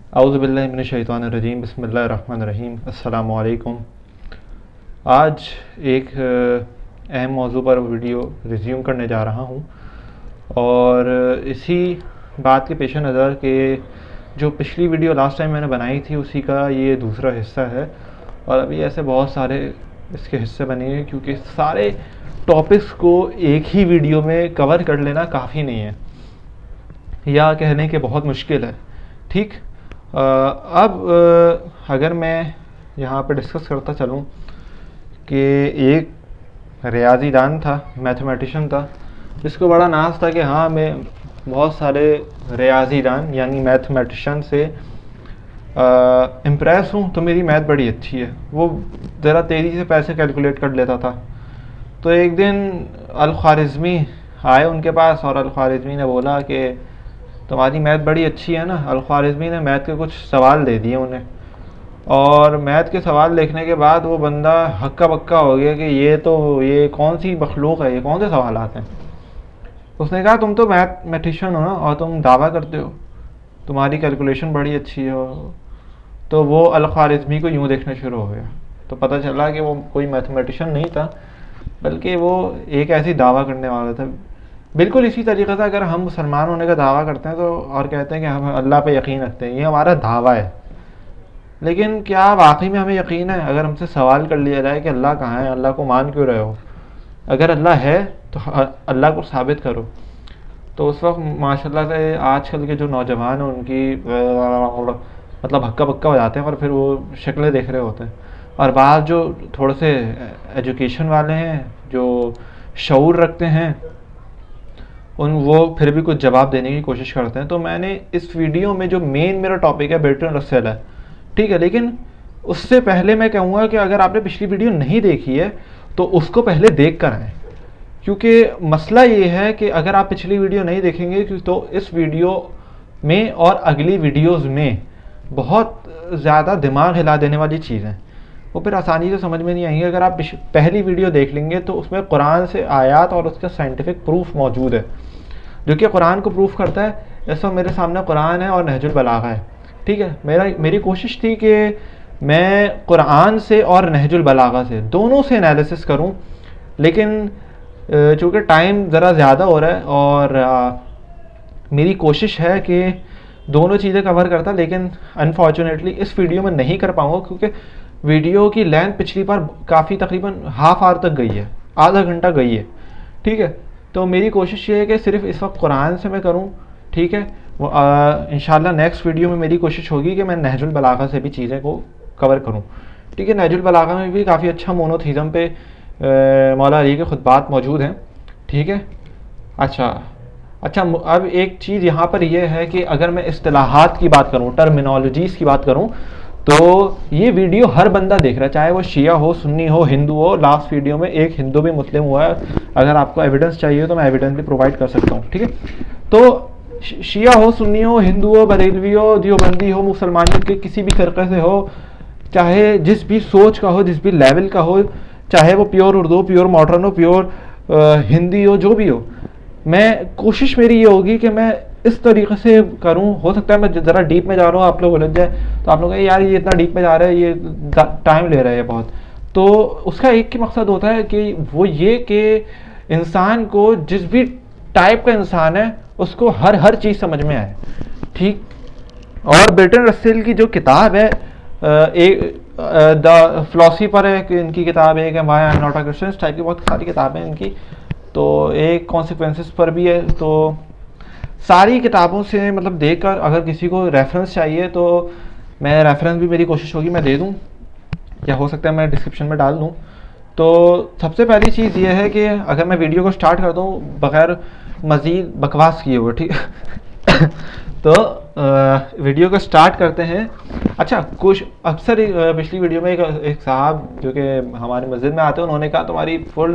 औज़ुबिल्लाहि मिनश्शैतानिर्रजीम बिस्मिल्लाहिर्रहमानिर्रहीम अस्सलामु अलैकुम। आज एक अहम मौजू पर वीडियो रिज्यूम करने जा रहा हूँ और इसी बात के पेश नज़र कि जो पिछली वीडियो लास्ट टाइम मैंने बनाई थी उसी का ये दूसरा हिस्सा है। और अभी ऐसे बहुत सारे इसके हिस्से बनेंगे क्योंकि सारे टॉपिक्स को एक ही वीडियो में कवर कर लेना काफ़ी नहीं है, या कहने के बहुत मुश्किल है। ठीक, अब अगर मैं यहाँ पे डिस्कस करता चलूँ कि एक रियाजीदान था, मैथमेटिशियन था, जिसको बड़ा नाज था कि हाँ मैं बहुत सारे रियाजीदान यानी मैथमेटिशियन से इम्प्रेस हूँ, तो मेरी मैथ बड़ी अच्छी है। वो ज़रा तेज़ी से पैसे कैलकुलेट कर लेता था। तो एक दिन अल-ख्वारिज़मी आए उनके पास और अल-ख्वारिज़मी ने बोला कि तुम्हारी मैथ बड़ी अच्छी है ना। अल-ख्वारिज़मी ने मैथ के कुछ सवाल दे दिए उन्हें, और मैथ के सवाल देखने के बाद वो बंदा हक्का बक्का हो गया कि ये कौन सी मखलूक है, ये कौन से सवाल आते हैं। उसने कहा तुम तो मैथमेटिशियन हो ना और तुम दावा करते हो तुम्हारी कैलकुलेशन बड़ी अच्छी है। तो वो अल-ख्वारिज़मी को यूँ देखना शुरू हो गया। तो पता चला कि वो कोई मैथमेटिशियन नहीं था, बल्कि वो एक ऐसी दावा करने वाला था। बिल्कुल इसी तरीके से अगर हम मुसलमान होने का दावा करते हैं तो और कहते हैं कि हम अल्लाह पे यकीन रखते हैं, ये हमारा दावा है। लेकिन क्या वाकई में हमें यकीन है? अगर हमसे सवाल कर लिया जाए कि अल्लाह कहाँ है, अल्लाह को मान क्यों रहे हो, अगर अल्लाह है तो अल्लाह को साबित करो। तो उस वक्त माशाल्लाह से आजकल के जो नौजवान हैं उनकी मतलब हक्का बक्का हो जाते हैं और फिर वो शक्लें देख रहे होते हैं। और बाद जो थोड़े से एजुकेशन वाले हैं, जो शऊर रखते हैं, वो फिर भी कुछ जवाब देने की कोशिश करते हैं। तो मैंने इस वीडियो में जो मेन मेरा टॉपिक है बर्ट्रैंड रसेल है, ठीक है। लेकिन उससे पहले मैं कहूँगा कि अगर आपने पिछली वीडियो नहीं देखी है तो उसको पहले देख कर आएँ, क्योंकि मसला ये है कि अगर आप पिछली वीडियो नहीं देखेंगे तो इस वीडियो में और अगली वीडियोज़ में बहुत ज़्यादा दिमाग हिला देने वाली चीज़ है, वो फिर आसानी से समझ में नहीं आएंगी। अगर आप पहली वीडियो देख लेंगे तो उसमें कुरान से आयात और उसका साइंटिफिक प्रूफ मौजूद है, जो कि कुरान को प्रूफ करता है। इस वक्त मेरे सामने कुरान है और नहजुल बलागा है, ठीक है। मेरी कोशिश थी कि मैं कुरान से और नहजुल बलागा से दोनों से एनालिसिस करूं, लेकिन चूँकि टाइम ज़रा ज़्यादा हो रहा है और मेरी कोशिश है कि दोनों चीज़ें कवर करता, लेकिन अनफॉर्चुनेटली इस वीडियो में नहीं कर पाऊँगा क्योंकि वीडियो की लेंथ पिछली बार काफ़ी तकरीबन हाफ आवर तक गई है, आधा घंटा गई है, ठीक है। तो मेरी कोशिश ये है कि सिर्फ इस वक्त कुरान से मैं करूं, ठीक है। इंशाल्लाह नेक्स्ट वीडियो में मेरी कोशिश होगी कि मैं नहजुल बलागा से भी चीज़ें को कवर करूं, ठीक है। नहजुल बलागा में भी काफ़ी अच्छा मोनोथीज़म पे मौला अली के खुतबात मौजूद हैं, ठीक है। अच्छा, अब एक चीज़ यहाँ पर यह है कि अगर मैं इस्तिलाहात की बात करूँ, टर्मिनोलॉजीज़ की बात करूँ, तो ये वीडियो हर बंदा देख रहा है, चाहे वो शिया हो, सुन्नी हो, हिंदू हो। लास्ट वीडियो में एक हिंदू भी मुस्लिम हुआ है। अगर आपको एविडेंस चाहिए तो मैं एविडेंस भी प्रोवाइड कर सकता हूँ, ठीक है। तो शिया हो, सुन्नी हो, हिंदू हो, बरेलवी हो, देवबंदी हो, मुसलमानियत के किसी भी फ़िरक़े से हो, चाहे जिस भी सोच का हो, जिस भी लेवल का हो, चाहे वो प्योर उर्दू, प्योर मॉडर्न हो, प्योर हिंदी हो, जो भी हो, मैं कोशिश मेरी ये होगी कि मैं इस तरीके से करूं। हो सकता है मैं ज़रा डीप में जा रहा हूँ, आप लोग उलझ जाए तो आप लोग कहें यार ये इतना डीप में जा रहा है, ये टाइम ले रहा है बहुत। तो उसका एक ही मकसद होता है कि वो ये कि इंसान को, जिस भी टाइप का इंसान है, उसको हर चीज़ समझ में आए, ठीक। और बर्ट्रैंड रसेल की जो किताब है, एक द फिलॉसफर है कि इनकी किताब है कि why I am not a Christian, type की बहुत सारी किताबें हैं इनकी। तो एक कॉन्सिक्वेंसेस पर भी है। तो सारी किताबों से मतलब देखकर अगर किसी को रेफरेंस चाहिए तो मैं रेफरेंस भी, मेरी कोशिश होगी मैं दे दूं, या हो सकता है मैं डिस्क्रिप्शन में डाल दूं। तो सबसे पहली चीज़ ये है कि अगर मैं वीडियो को स्टार्ट कर दूं बग़ैर मज़ीद बकवास किए हुए, ठीक तो वीडियो को स्टार्ट करते हैं। अच्छा, कुछ अक्सर पिछली वीडियो में एक साहब जो कि हमारे मस्जिद में आते हैं, उन्होंने कहा तुम्हारी फुल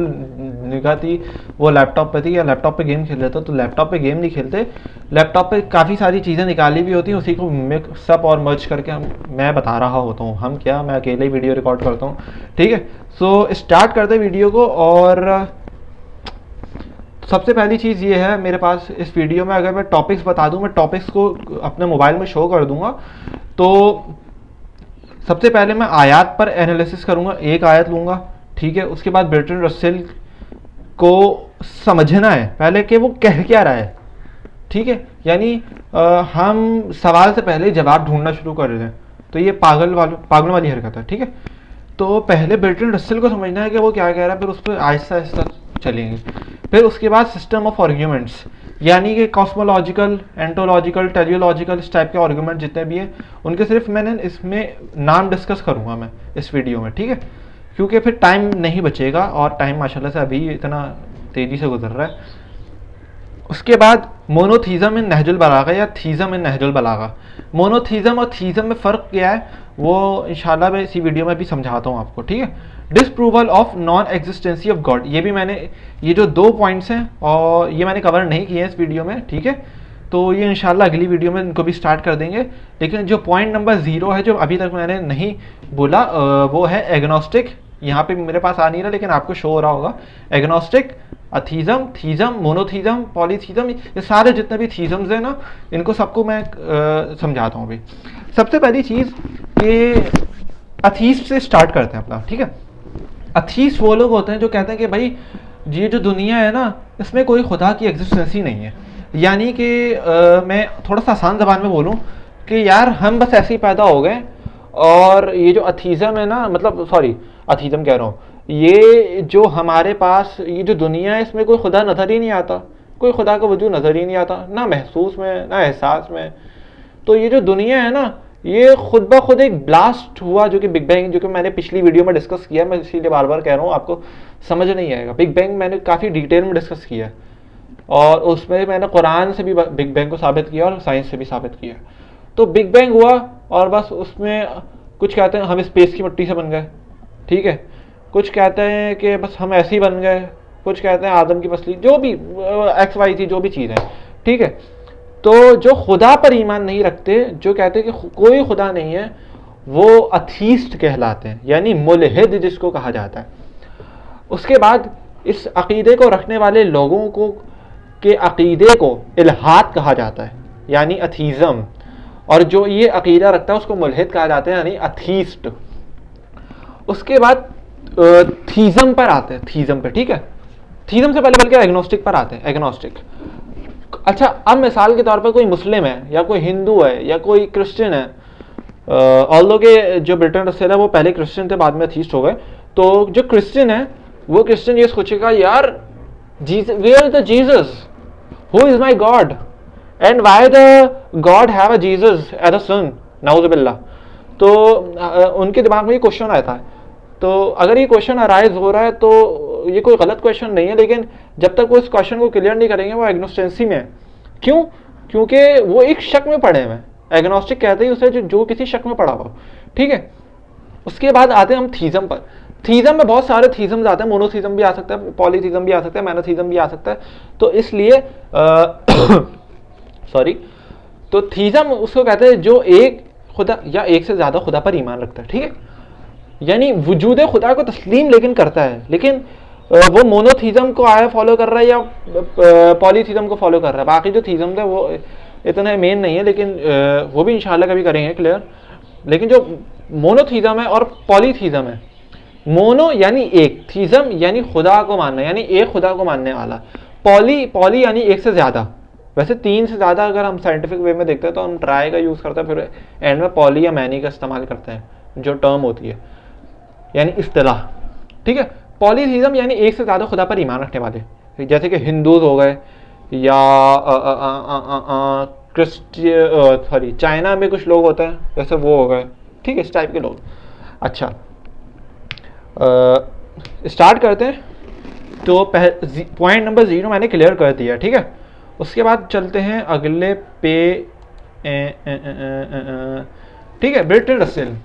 निगाह थी वो लैपटॉप पे थी, या लैपटॉप पे गेम खेल रहे थे। तो लैपटॉप पे गेम नहीं खेलते, लैपटॉप पे काफ़ी सारी चीज़ें निकाली भी होती हैं, उसी को मिक्सअप और मर्ज करके मैं बता रहा होता हूँ। हम क्या, मैं अकेले ही वीडियो रिकॉर्ड करता हूँ, ठीक है। सो स्टार्ट करते वीडियो को। और सबसे पहली चीज़ ये है मेरे पास इस वीडियो में, अगर मैं टॉपिक्स बता दूं, मैं टॉपिक्स को अपने मोबाइल में शो कर दूंगा। तो सबसे पहले मैं आयत पर एनालिसिस करूंगा, एक आयत लूंगा, ठीक है। उसके बाद बर्ट्रैंड रसेल को समझना है पहले कि वो कह क्या रहा है, ठीक है। यानी हम सवाल से पहले जवाब ढूंढना शुरू कर देते हैं, तो ये पागल वाली हरकत है, ठीक है। तो पहले बर्ट्रैंड रसेल को समझना है कि वो क्या कह रहा है, फिर उस पर आहिस्ता आहिस्ता चलेंगे। फिर उसके बाद सिस्टम ऑफ आर्ग्यूमेंट्स, यानी कि कॉस्मोलॉजिकल, एंटोलॉजिकल, टेलियोलॉजिकल, इस टाइप के आर्ग्यूमेंट जितने भी हैं उनके सिर्फ मैंने इसमें नाम डिस्कस करूंगा मैं इस वीडियो में, ठीक है। क्योंकि फिर टाइम नहीं बचेगा, और टाइम माशाल्लाह से अभी इतना तेज़ी से गुजर रहा है। उसके बाद मोनोथीज़म इन नहजुल बलागा या थीज़म इन नहजुल बलागा। मोनोथीज़म और थीज़म में फ़र्क क्या है वो इंशाल्लाह मैं इसी वीडियो में भी समझाता हूँ आपको, ठीक है। डिसप्रूवल ऑफ नॉन एग्जिस्टेंसी ऑफ गॉड, ये भी मैंने, ये जो 2 पॉइंट्स हैं और ये मैंने कवर नहीं किए हैं इस वीडियो में, ठीक है। तो ये इंशाल्लाह अगली वीडियो में इनको भी स्टार्ट कर देंगे। लेकिन जो पॉइंट नंबर 0 है, जो अभी तक मैंने नहीं बोला, वो है एग्नोस्टिक। यहाँ पे मेरे पास आ नहीं रहा लेकिन आपको शो हो रहा होगा। एग्नोस्टिक, अथीज़म, थीज़म, मोनोथीज़म, पॉलीथीज़म, ये सारे जितने भी थीज़म्स हैं ना, इनको सबको मैं समझाता हूँ अभी। सबसे पहली चीज़ कि अथीस्ट से स्टार्ट करते हैं अपना, ठीक है। अथीस्ट वो लोग होते हैं जो कहते हैं कि भाई ये जो दुनिया है ना, इसमें कोई खुदा की एग्जिस्टेंस ही नहीं है। यानी कि मैं थोड़ा सा आसान ज़बान में बोलूँ कि यार हम बस ऐसे ही पैदा हो गए, और ये जो अथीज़म है ना, मतलब सॉरी अथीज़म कह रहा हूँ, ये जो हमारे पास ये जो दुनिया है इसमें कोई खुदा नज़र ही नहीं आता, कोई खुदा का वजूद नज़र ही नहीं आता, ना महसूस में ना एहसास में। तो ये जो दुनिया है ना, ये खुद ब खुद एक ब्लास्ट हुआ, जो कि बिग बैंग, जो कि मैंने पिछली वीडियो में डिस्कस किया, मैं इसीलिए बार बार कह रहा हूँ, आपको समझ नहीं आएगा। बिग बैंग मैंने काफ़ी डिटेल में डिस्कस किया, और उसमें मैंने कुरान से भी बिग बैंग को साबित किया और साइंस से भी साबित किया। तो बिग बैंग हुआ और बस उसमें कुछ कहते हैं हम स्पेस की मिट्टी से बन गए, ठीक है। कुछ कहते हैं कि बस हम ऐसे ही बन गए, कुछ कहते हैं आदम की पसली, जो भी XYZ जो भी चीज़ है, ठीक है। तो जो खुदा पर ईमान नहीं रखते, जो कहते हैं कि कोई खुदा नहीं है, वो अथीस्ट कहलाते हैं, यानी मुल्हिद जिसको कहा जाता है। उसके बाद इस अकीदे को रखने वाले लोगों को के अकीदे को इल्हाद कहा जाता है, यानी अथीज़म, और जो ये अकीदा रखता है उसको मुल्हिद कहा जाता है, यानी अथीस्ट। उसके बाद थीज़म पर आते हैं, थीज़म पे, ठीक है। थीज़म से पहले बल्कि एग्नोस्टिक पर आते हैं, एग्नोस्टिक। अच्छा, अब मिसाल के तौर पर कोई मुस्लिम है या कोई हिंदू है या कोई क्रिश्चियन है, ऑल्दो के जो बर्ट्रैंड रसेल है वो पहले क्रिश्चियन थे, बाद में अथीस्ट हो गए। तो जो क्रिश्चियन है वो क्रिश्चियन ये सोचेगा, यार where the Jesus, who is my God, and why the God have a Jesus as a son, नाउज़ बिल्लाह। तो उनके दिमाग में ये क्वेश्चन आता है। तो अगर ये क्वेश्चन अराइज हो रहा है तो ये कोई गलत क्वेश्चन नहीं है, लेकिन जब तक वो इस क्वेश्चन को क्लियर नहीं करेंगे वो एग्नोस्टेंसी में है। क्यों? क्योंकि वो एक शक में पड़े हुए। एग्नोस्टिक कहते हैं उसे जो किसी शक में पड़ा हुआ, ठीक है। उसके बाद आते हैं हम थीज़म पर। थीज़म में बहुत सारे थीज़म्स आते हैं, मोनोथीज़म भी आ सकता है, पॉलीथीज़म भी आ सकता है, मैनोथीज़म भी आ सकता है। तो इसलिए सॉरी, तो थीज़म उसको कहते हैं जो एक खुदा या एक से ज़्यादा खुदा पर ईमान रखता है, ठीक है। यानी वजूद खुदा को तस्लीम लेकिन करता है, लेकिन वो मोनोथीज़म को आया फॉलो कर रहा है या पॉलीथीज़म को फॉलो कर रहा है। बाकी जो थीज़म थे वो इतना मेन नहीं है, लेकिन वो भी इंशाल्लाह कभी करेंगे क्लियर। लेकिन जो मोनोथीज़म है और पॉलीथीज़म है, मोनो यानी एक, थीज़म यानी खुदा को मानना, यानी एक खुदा को मानने वाला। पॉली यानी एक से ज़्यादा। वैसे 3 से ज़्यादा अगर हम साइंटिफिक वे में देखते हैं तो हम ट्राई का यूज़ करते हैं, फिर एंड में पॉली या मैनी का इस्तेमाल करते हैं, जो टर्म होती है, यानी इस्तिलाह, ठीक है। पॉलीथीज़म यानी एक से ज़्यादा खुदा पर ईमान रखने वाले, जैसे कि हिंदूज हो गए या चाइना में कुछ लोग होते हैं जैसे वो हो गए, ठीक है, इस टाइप के लोग। अच्छा, स्टार्ट करते हैं। तो पॉइंट नंबर 0 मैंने क्लियर कर दिया, ठीक है। उसके बाद चलते हैं अगले पे, ठीक है, बर्ट्रैंड रसेल।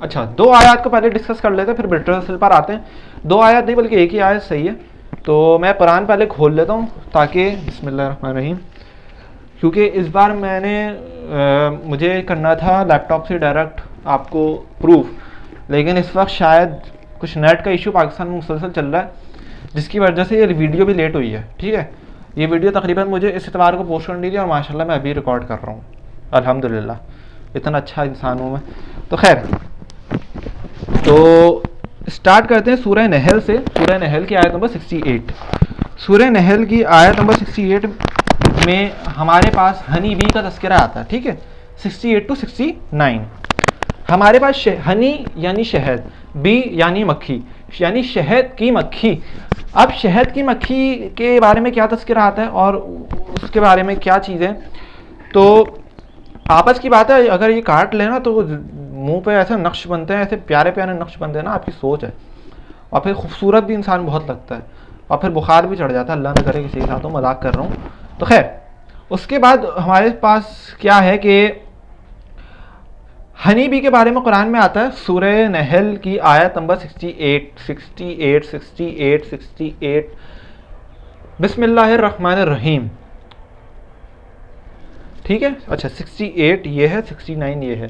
अच्छा, 2 आयत को पहले डिस्कस कर लेते हैं, फिर बर्ट्रैंड रसेल पर आते हैं। 2 आयत नहीं बल्कि एक ही आयत सही है। तो मैं कुरान पहले खोल लेता हूँ ताकि बिस्मिल्लाहिर्रहमानिर्रहीम, क्योंकि इस बार मुझे करना था लैपटॉप से डायरेक्ट आपको प्रूफ, लेकिन इस वक्त शायद कुछ नेट का इशू पाकिस्तान में मुसलसल चल रहा है, जिसकी वजह से ये वीडियो भी लेट हुई है, ठीक है। ये वीडियो तकरीबन मुझे इस इतवार को पोस्ट करनी थी और माशाल्लाह मैं अभी रिकॉर्ड कर रहा हूँ, अल्हम्दुलिल्लाह, इतना अच्छा इंसान हूँ मैं। तो खैर, तो स्टार्ट करते हैं सूरह नहल से। सूरह नहल की आयत नंबर 68। सूरह नहल की आयत नंबर 68 में हमारे पास हनी बी का तस्करा आता है, ठीक है। 68 to 69 हमारे पास हनी यानी शहद, बी यानी मक्खी, यानी शहद की मक्खी। अब शहद की मक्खी के बारे में क्या तस्करा आता है और उसके बारे में क्या चीज़ें, तो आपस की बात है, अगर ये काट लेना तो मुंह पे ऐसे नक्श बनते हैं, ऐसे प्यारे प्यारे नक्श बनते हैं ना, आपकी सोच है। और फिर खूबसूरत भी इंसान बहुत लगता है, और फिर बुखार भी चढ़ जाता है, अल्लाह न करे किसी के साथ हो, मजाक कर रहा हूँ। तो खैर, उसके बाद हमारे पास क्या है कि हनी बी के बारे में कुरान में आता है। सूरह नहल की आयत नंबर 68 बिस्मिल्लाहिर्रहमानिर्रहीम, ठीक है। अच्छा, 68 ये है, 69 ये है।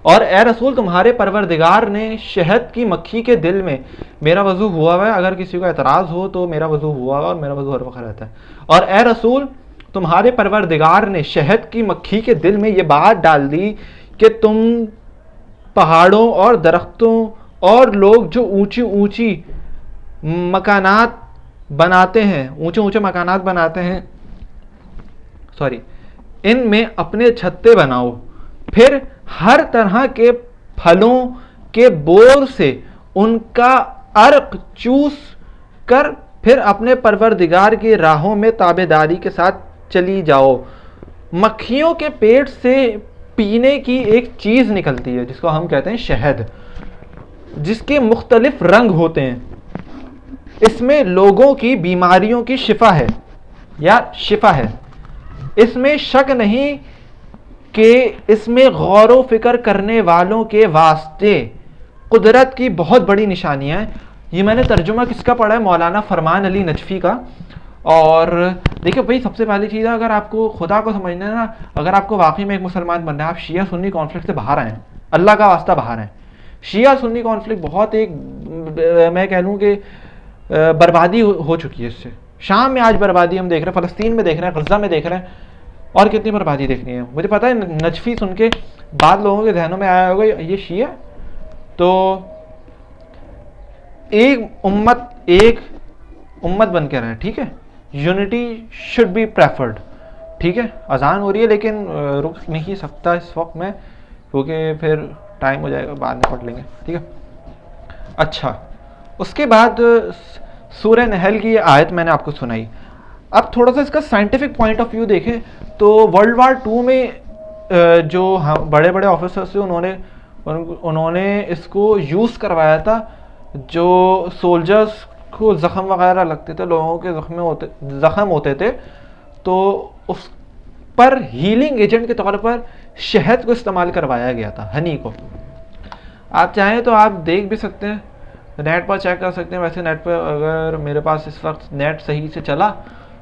और ए रसूल, तुम्हारे परवरदिगार ने शहद की मक्खी के दिल में, मेरा वजू हुआ हुआ है, अगर किसी को एतराज़ हो तो मेरा वजू हुआ हुआ और मेरा वजू हर वक्त रहता है। और ए रसूल, तुम्हारे परवरदिगार ने शहद की मक्खी के दिल में ये बात डाल दी कि तुम पहाड़ों और दरख्तों और लोग जो ऊंची ऊंची मकानात बनाते हैं, ऊंचे ऊंचे मकानात बनाते हैं, सॉरी, इनमें अपने छत्ते बनाओ, फिर हर तरह के फलों के बोर से उनका अर्क चूस कर फिर अपने परवरदिगार की राहों में ताबेदारी के साथ चली जाओ। मक्खियों के पेट से पीने की एक चीज़ निकलती है जिसको हम कहते हैं शहद, जिसके मुख्तलिफ रंग होते हैं। इसमें लोगों की बीमारियों की शिफा है या शिफा है। इसमें शक नहीं कि इसमें गौर व फिक्र करने वालों के वास्ते कुदरत की बहुत बड़ी निशानियाँ हैं। ये मैंने तर्जुमा किसका पढ़ा है? मौलाना फरमान अली नजफी का। और देखिए भाई, सबसे पहली चीज़ है, अगर आपको खुदा को समझना है ना, अगर आपको वाकई में एक मुसलमान बनना है, आप शिया सुन्नी कॉन्फ्लिक्ट से बाहर आएँ, अल्लाह का वास्ता बाहर आएँ। शिया सुन्नी कॉन्फ्लिक्ट बहुत एक, मैं कह लूँ कि बर्बादी हो चुकी है इससे। शाम में आज बर्बादी हम देख रहे हैं, फ़लस्तीन में देख रहे हैं, गज़ा में देख रहे हैं, और कितनी बर्बादी देखनी है। मुझे पता है नजफी सुन के बाद लोगों के जहनों में आया होगा ये शिया। तो एक उम्मत बन के रहे, ठीक है। यूनिटी शुड बी प्रेफर्ड, ठीक है। अजान हो रही है लेकिन रुक नहीं सकता इस वक्त में, क्योंकि फिर टाइम हो जाएगा, बाद में पढ़ लेंगे, ठीक है। अच्छा, उसके बाद सूरह नहल की ये आयत मैंने आपको सुनाई। अब थोड़ा सा इसका साइंटिफिक पॉइंट ऑफ व्यू देखें तो वर्ल्ड वार 2 में जो बड़े बड़े ऑफिसर्स थे उन्होंने इसको यूज़ करवाया था। जो सोल्जर्स को ज़ख़म वगैरह लगते थे, लोगों के ज़ख़म होते थे, तो उस पर हीलिंग एजेंट के तौर पर शहद को इस्तेमाल करवाया गया था, हनी को। आप चाहें तो आप देख भी सकते हैं, नेट पर चेक कर सकते हैं। वैसे नेट पर अगर मेरे पास इस वक्त नेट सही से चला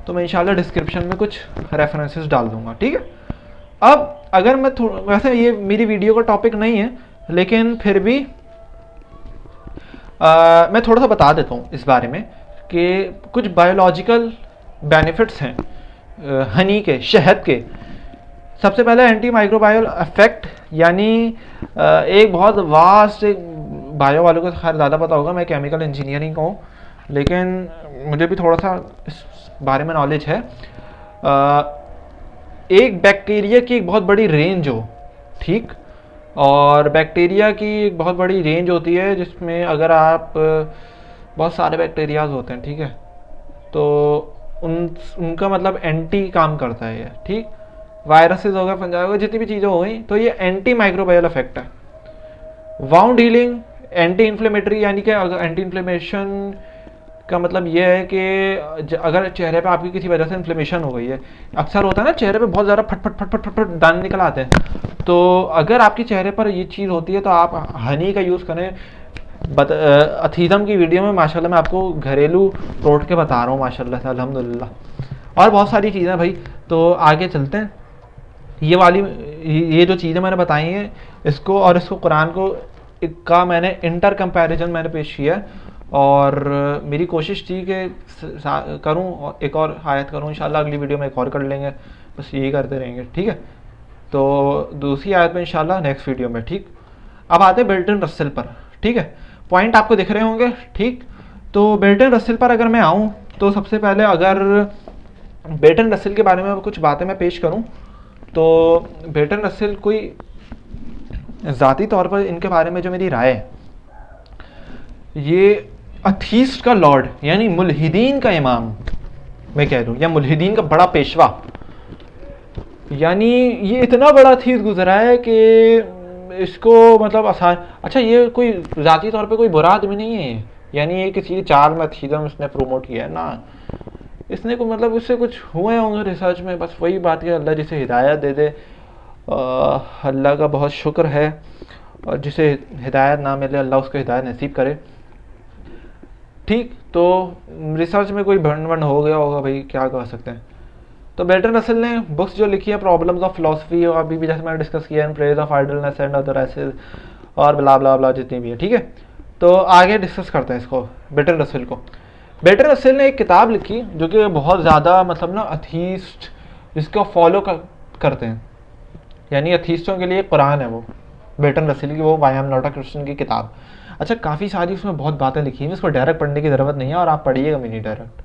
तो मैं इंशाल्लाह डिस्क्रिप्शन में कुछ रेफरेंसेस डाल दूंगा, ठीक है। अब अगर मैं वैसे ये मेरी वीडियो का टॉपिक नहीं है, लेकिन फिर भी मैं थोड़ा सा बता देता हूँ इस बारे में कि कुछ बायोलॉजिकल बेनिफिट्स हैं हनी के, शहद के। सबसे पहले एंटी माइक्रोबायल इफेक्ट, यानी एक बहुत वास्ट, बायो वालों को खैर ज़्यादा पता होगा, मैं केमिकल इंजीनियरिंग का हूँ, लेकिन मुझे भी थोड़ा सा इस बारे में नॉलेज है। एक बैक्टीरिया की एक बहुत बड़ी रेंज हो, ठीक, और बैक्टीरिया की एक बहुत बड़ी रेंज होती है जिसमें अगर आप बहुत सारे बैक्टीरियाज होते हैं, ठीक है, तो उनका मतलब एंटी काम करता है ये, ठीक। वायरसेस हो गए, फंजाई हो गए, जितनी भी चीज़ें हो गई, तो ये एंटी माइक्रोबायल इफेक्ट है। वाउंड हीलिंग, एंटी इन्फ्लेमेटरी, यानी कि एंटी इन्फ्लेमेशन का मतलब ये है कि अगर चेहरे पे आपकी किसी वजह से इन्फ्लेमेशन हो गई है, अक्सर होता है ना चेहरे पे बहुत ज़्यादा फट फट फट फट फट फट दाने निकल आते हैं, तो अगर आपके चेहरे पर ये चीज़ होती है तो आप हनी का यूज़ करें। अथीज़म की वीडियो में माशाल्लाह मैं आपको घरेलू टोट के बता रहा हूँ, माशाल्लाह से, अल्हम्दुलिल्लाह, और बहुत सारी चीज़ें भाई। तो आगे चलते हैं। ये जो चीज़ें मैंने बताई हैं, इसको और इसको कुरान को का मैंने इंटर कंपैरिजन मैंने पेश किया है, और मेरी कोशिश थी कि करूँ, एक और आयत करूँ, इंशाल्लाह अगली वीडियो में एक और कर लेंगे, बस यही करते रहेंगे, ठीक है। तो दूसरी आयत में इंशाल्लाह नेक्स्ट वीडियो में, ठीक। अब आते हैं बेल्टन रसेल पर, ठीक है। पॉइंट आपको दिख रहे होंगे, ठीक। तो बेल्टन रसेल पर अगर मैं आऊँ तो सबसे पहले अगर बेल्टन रसेल के बारे में कुछ बातें मैं पेश करूँ तो बेल्टन रसेल कोई ज़ाती तौर पर इनके बारे में जो मेरी राय है, ये अथीस्ट का लॉर्ड यानी मुल्हिदीन का इमाम मैं कह दूँ, या मुल्हिदीन का बड़ा पेशवा, यानी ये इतना बड़ा अथीस्ट गुजरा है कि इसको मतलब आसान, अच्छा ये कोई ज़ाती तौर पे कोई बुरा आदमी नहीं है, यानी ये किसी चाल में अथीज़म इसने प्रोमोट किया है ना, इसने को मतलब उससे कुछ हुए होंगे रिसर्च में, बस वही बात है। अल्लाह जिसे हिदायत दे दे, अल्लाह का बहुत शुक्र है, और जिसे हिदायत ना मिले अल्लाह उसको हिदायत नसीब करे, ठीक। तो रिसर्च में कोई भंड वंड हो गया होगा भाई, क्या कह सकते हैं। तो बेल्टन रसेल ने बुक्स जो लिखी है, प्रॉब्लम्स ऑफ फिलॉसफी, और अभी भी जैसे मैंने डिस्कस किया है, praise of idleness and other essays, और ब्ला ब्ला ब्ला जितनी भी है, ठीक है। तो आगे डिस्कस करते हैं इसको, बेल्टन रसेल को। बेल्टन रसेल ने एक किताब लिखी जो कि बहुत ज़्यादा मतलब ना अथीस्ट जिसको फॉलो करते हैं, यानी अथीस्टों के लिए कुरान है वो बेल्टन रसेल की, वो I am not a Christian की किताब। अच्छा, काफ़ी सारी उसमें बहुत बातें लिखी हैं, इसको डायरेक्ट पढ़ने की ज़रूरत नहीं है, और आप पढ़िएगा भी नहीं डायरेक्ट,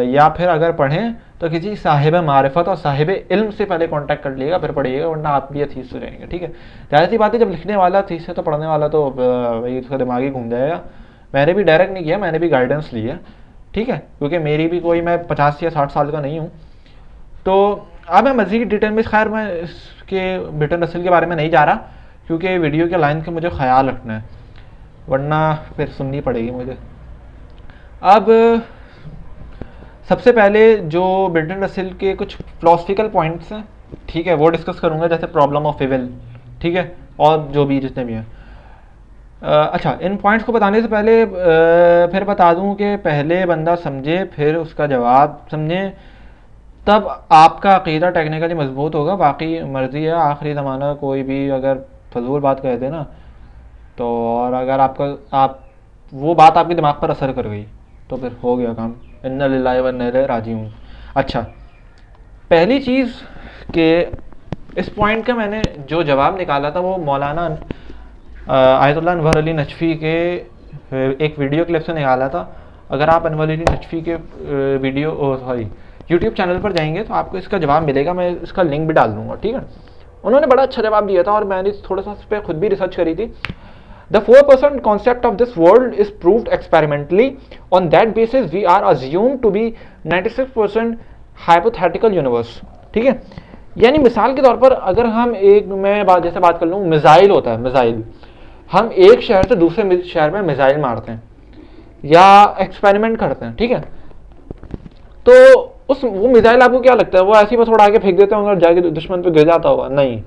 या फिर अगर पढ़ें तो किसी साहिब मारिफत और साहिब इल्म से पहले कांटेक्ट कर लीजिएगा, फिर पढ़िएगा, वरना आप भी अथीस्ट हो जाएंगे, ठीक है। ज़्यादा सी बात है, जब लिखने वाला अथीस्ट है तो पढ़ने वाला तो वही उसका दिमाग ही घूम जाएगा। मैंने भी डायरेक्ट नहीं किया, मैंने भी गाइडेंस ली है, ठीक है, क्योंकि मेरी भी कोई, मैं 50 या 60 साल का नहीं हूँ। तो अब मैं मज़ीद डिटेल में, खैर मैं इसके बेल्टन रसेल के बारे में नहीं जा रहा, क्योंकि वीडियो के लाइन का मुझे ख्याल रखना है, वरना फिर सुननी पड़ेगी मुझे। अब सबसे पहले जो बेल्टन रसेल के कुछ फिलोसफिकल पॉइंट्स हैं, ठीक है, वो डिस्कस करूँगा, जैसे प्रॉब्लम ऑफ इविल, ठीक है, और जो भी जितने भी हैं। अच्छा, इन पॉइंट्स को बताने से पहले फिर बता दूं कि पहले बंदा समझे फिर उसका जवाब समझे, तब आपका अक़ीदा टेक्निकली मजबूत होगा। बाकी मर्ज़ी है, आखिरी ज़माना कोई भी अगर फजूल बात कह दे ना, तो और अगर आप वो बात आपके दिमाग पर असर कर गई तो फिर हो गया काम, इन्ना लिल्लाहि व इन्ना इलैहि राजिऊन। अच्छा, पहली चीज़ कि इस पॉइंट का मैंने जो जवाब निकाला था वो मौलाना आयतुल्लाह अनवर अली नजफ़ी के एक वीडियो क्लिप से निकाला था। अगर आप अनवर अली नजफ़ी के यूट्यूब चैनल पर जाएंगे तो आपको इसका जवाब मिलेगा, मैं इसका लिंक भी डाल दूँगा, ठीक है। उन्होंने बड़ा अच्छा जवाब दिया था, और मैंने थोड़ा सा इस पर खुद भी रिसर्च करी थी। The 4% concept of this world is proved experimentally. On that basis, we are assumed to be 96% hypothetical universe. ठीक है, यानी मिसाल के तौर पर अगर हम मैं जैसे बात कर लूँ, मिसाइल होता है, मिसाइल हम एक शहर से दूसरे शहर में मिसाइल मारते हैं या एक्सपेरिमेंट करते हैं, ठीक है। तो वो मिसाइल आपको क्या लगता है, वो ऐसी बस उड़ा के फेंक देते होंगे और जाके दुश्मन पे गिर जाता होगा? नहीं,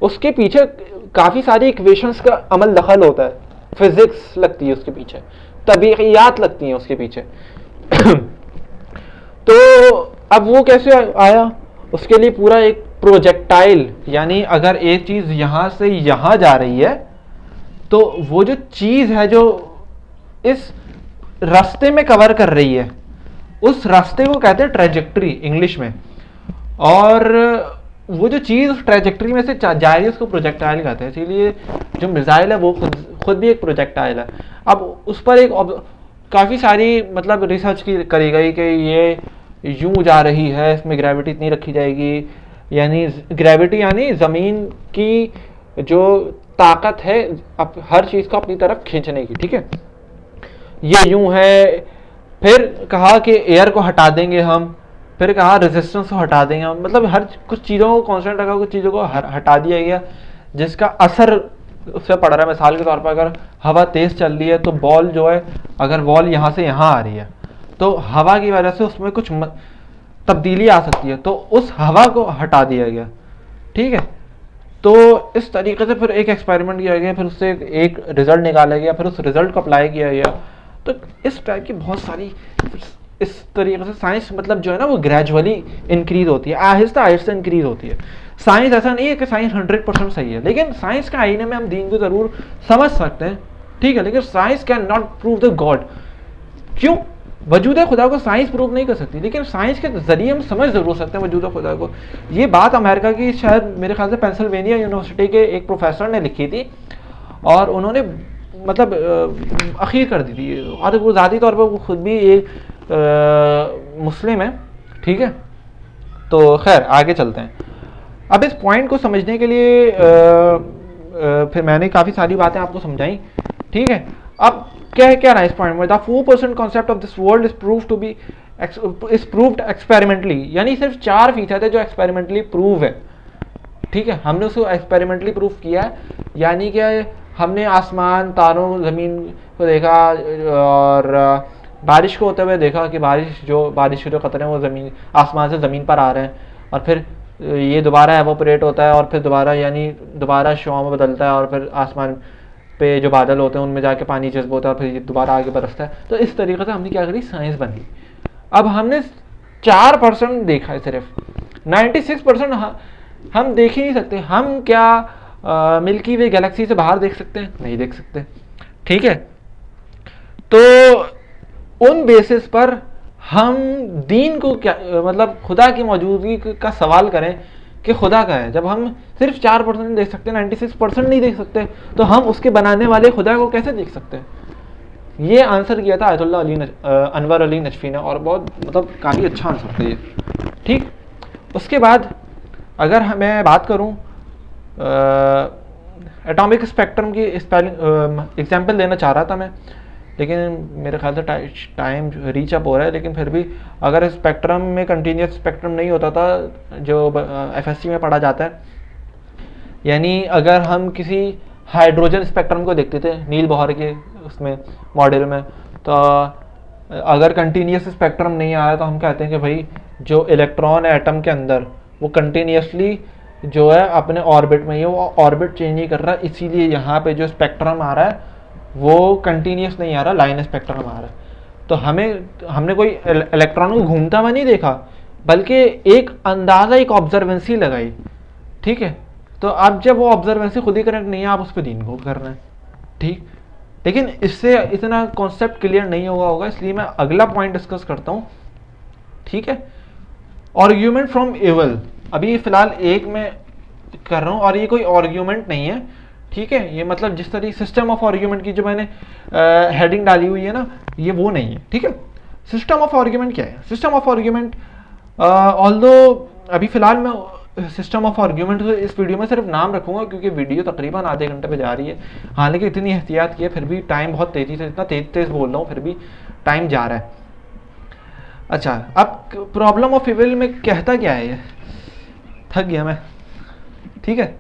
उसके पीछे काफ़ी सारी इक्वेशंस का अमल दखल होता है, फिजिक्स लगती है उसके पीछे, तबीयत लगती हैं उसके पीछे। तो अब वो कैसे आया, उसके लिए पूरा एक प्रोजेक्टाइल, यानी अगर एक चीज़ यहाँ से यहाँ जा रही है तो वो जो चीज़ है जो इस रास्ते में कवर कर रही है, उस रास्ते को कहते हैं ट्रैजेक्टरी इंग्लिश में, और वो जो चीज़ ट्रैजेक्टरी में से जा रही है उसको प्रोजेक्टाइल कहते हैं। इसीलिए जो मिसाइल है वो खुद भी एक प्रोजेक्टाइल है। अब उस पर एक काफ़ी सारी मतलब रिसर्च करी गई कि ये यूं जा रही है, इसमें ग्रेविटी इतनी रखी जाएगी, यानी ग्रेविटी यानी ज़मीन की जो ताकत है हर चीज़ को अपनी तरफ खींचने की, ठीक है, ये यूं है। फिर कहा कि एयर को हटा देंगे हम, फिर कहा रेजिस्टेंस को हटा देंगे हम, मतलब हर कुछ चीज़ों को कांस्टेंट रखा, कुछ चीज़ों को हटा दिया गया जिसका असर उससे पड़ रहा है। मिसाल के तौर पर अगर हवा तेज़ चल रही है तो बॉल जो है, अगर बॉल यहाँ से यहाँ आ रही है तो हवा की वजह से उसमें कुछ तब्दीली आ सकती है, तो उस हवा को हटा दिया गया, ठीक है। तो इस तरीके से फिर एक एक्सपेरिमेंट किया गया, फिर उससे एक रिजल्ट निकाला गया, फिर उस रिजल्ट को अप्लाई किया गया। तो इस टाइप की बहुत सारी, इस तरीके से साइंस मतलब जो है ना वो ग्रेजुअली इंक्रीज होती है, आहिस्ता आहिस्ता इंक्रीज होती है। साइंस ऐसा नहीं है कि साइंस 100% सही है, लेकिन साइंस के आईने में हम दीन को ज़रूर समझ सकते हैं, ठीक है, लेकिन science can not prove the God. क्यों? वजूद खुदा को साइंस प्रूव नहीं कर सकती, लेकिन साइंस के जरिए हम समझ जरूर सकते हैं वजूद खुदा को। ये बात अमेरिका की शायद मेरे ख्याल से पेंसिल्वेनिया यूनिवर्सिटी के एक प्रोफेसर ने लिखी थी, और उन्होंने मतलब अखीर कर दी थी, और वो ज़ाती तौर पर वो खुद भी एक मुस्लिम है, ठीक है। तो खैर आगे चलते हैं। अब इस पॉइंट को समझने के लिए फिर मैंने काफ़ी सारी बातें आपको समझाई, ठीक है। अब क्या रहा इस पॉइंट में, the 4% concept of this world is prove to be is proved experimentally, यानी सिर्फ 4% है जो एक्सपेरिमेंटली प्रूव है, ठीक है। हमने उसको एक्सपेरिमेंटली प्रूव किया है, यानी कि हमने आसमान, तारों, ज़मीन को देखा और बारिश को होते हुए देखा कि बारिश के जो कतरे हैं वो ज़मीन आसमान से ज़मीन पर आ रहे हैं, और फिर ये दोबारा एवोपरेट होता है, और फिर दोबारा शुआ में बदलता है, और फिर आसमान पे जो बादल होते हैं उनमें जाके पानी जज्ब होता है, और फिर ये दोबारा आगे बरसता है। तो इस तरीके से हमने क्या करी, साइंस बनी। अब हमने 4% देखा है, सिर्फ 96% हम देख ही नहीं सकते। हम क्या मिल्की वे गैलेक्सी से बाहर देख सकते हैं? नहीं देख सकते, ठीक है। तो उन बेसिस पर हम दीन को क्या मतलब खुदा की मौजूदगी का सवाल करें कि खुदा का है, जब हम सिर्फ 4% देख सकते हैं, 96% नहीं देख सकते, तो हम उसके बनाने वाले खुदा को कैसे देख सकते हैं? ये आंसर किया था आयतुल्लाह अनवर अली नजफी ने, और बहुत मतलब काफ़ी अच्छा आंसर था ये, ठीक। उसके बाद अगर मैं बात करूं एटॉमिक स्पेक्ट्रम की एग्जांपल देना चाह रहा था मैं, लेकिन मेरे ख्याल से टाइम रीच अप हो रहा है। लेकिन फिर भी अगर स्पेक्ट्रम में कंटिन्यूस स्पेक्ट्रम नहीं होता था जो एफएससी में पढ़ा जाता है, यानी अगर हम किसी हाइड्रोजन स्पेक्ट्रम को देखते थे नील बॉहर के उसमें मॉडल में, तो अगर कंटिन्यूस स्पेक्ट्रम नहीं आया तो हम कहते हैं कि भाई जो इलेक्ट्रॉन है एटम के अंदर वो कंटिन्यूसली जो है अपने ऑर्बिट में ही वो ऑर्बिट चेंज नहीं कर रहा, इसीलिए यहाँ पे जो स्पेक्ट्रम आ रहा है वो कंटिन्यूस नहीं आ रहा, लाइन स्पेक्ट्रम आ रहा है। तो हमने कोई इलेक्ट्रॉन को घूमता हुआ नहीं देखा, बल्कि एक अंदाज़ा, एक ऑब्जर्वेंसी लगाई, ठीक है। तो अब जब वो ऑब्जर्वेंसी खुद ही करेक्ट नहीं है, आप उस पर दीन को कर रहे हैं, ठीक। लेकिन इससे इतना कॉन्सेप्ट क्लियर नहीं होगा, इसलिए मैं अगला पॉइंट डिस्कस करता हूँ, ठीक है। आर्ग्यूमेंट फ्रॉम एवल, अभी फिलहाल एक मैं कर रहा हूँ, और ये कोई आर्ग्यूमेंट नहीं है, ठीक है। ये मतलब जिस तरह सिस्टम ऑफ आर्ग्यूमेंट की जो मैंने हेडिंग डाली हुई है ना, ये वो नहीं है, ठीक है। सिस्टम ऑफ आर्ग्यूमेंट क्या है? सिस्टम ऑफ आर्ग्यूमेंट ऑल्दो अभी फिलहाल मैं सिस्टम ऑफ आर्ग्यूमेंट इस वीडियो में सिर्फ नाम रखूंगा, क्योंकि वीडियो तकरीबन आधे घंटे पे जा रही है। हालांकि इतनी एहतियात की है, फिर भी टाइम बहुत तेज़ी से, इतना तेज़ बोल रहा हूँ, फिर भी टाइम जा रहा है। अच्छा, अब प्रॉब्लम ऑफ इविल में कहता क्या है ये, थक गया मैं, ठीक है।